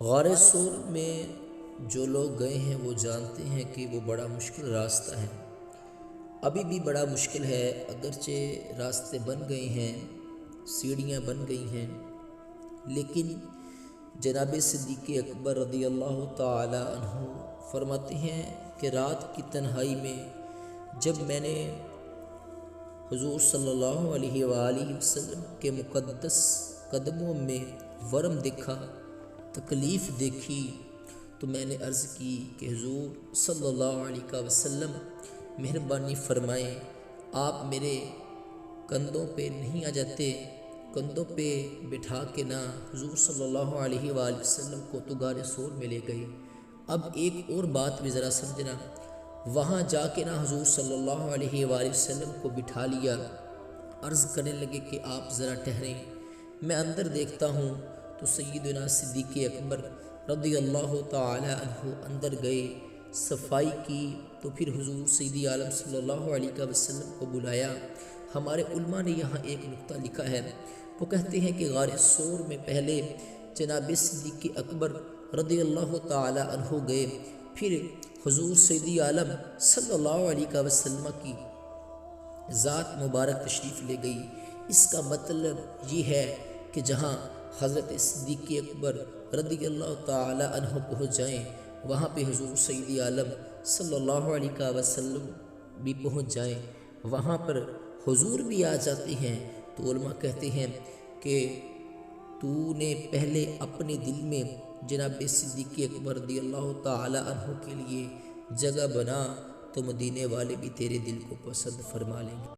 غار سور میں جو لوگ گئے ہیں وہ جانتے ہیں کہ وہ بڑا مشکل راستہ ہے، ابھی بھی بڑا مشکل ہے، اگرچہ راستے بن گئے ہیں، سیڑھیاں بن گئی ہیں، لیکن جناب صدیق اکبر رضی اللہ تعالی عنہ فرماتے ہیں کہ رات کی تنہائی میں جب میں نے حضور صلی اللہ علیہ وآلہ وسلم کے مقدس قدموں میں ورم دیکھا، تکلیف دیکھی، تو میں نے عرض کی کہ حضور صلی اللہ علیہ وسلم مہربانی فرمائیں، آپ میرے کندھوں پہ نہیں آ جاتے، کندھوں پہ بٹھا کے نہ حضور صلی اللہ علیہ وآلہ وسلم کو تو غار سور میں لے گئے۔ اب ایک اور بات بھی ذرا سمجھنا، وہاں جا کے نہ حضور صلی اللہ علیہ وآلہ وسلم کو بٹھا لیا، عرض کرنے لگے کہ آپ ذرا ٹھہریں، میں اندر دیکھتا ہوں، تو سیدنا صدیق اکبر رضی اللہ تعالی عنہ اندر گئے، صفائی کی، تو پھر حضور سیدی عالم صلی اللہ علیہ وسلم کو بلایا۔ ہمارے علماء نے یہاں ایک نقطہ لکھا ہے، وہ کہتے ہیں کہ غار سور میں پہلے جناب صدیق اکبر رضی اللہ تعالی عنہ گئے، پھر حضور سیدی عالم صلی اللہ علیہ وسلم کی ذات مبارک تشریف لے گئی۔ اس کا مطلب یہ ہے کہ جہاں حضرت صدیق اکبر رضی اللہ تعالی عنہ پہنچ جائیں، وہاں پہ حضور سیدی عالم صلی اللہ علیہ وسلم بھی پہنچ جائیں، وہاں پر حضور بھی آ جاتے ہیں، تو علماء کہتے ہیں کہ تو نے پہلے اپنے دل میں جناب صدیق اکبر رضی اللہ تعالی عنہ کے لیے جگہ بنا، تو مدینے والے بھی تیرے دل کو پسند فرما لیں گے۔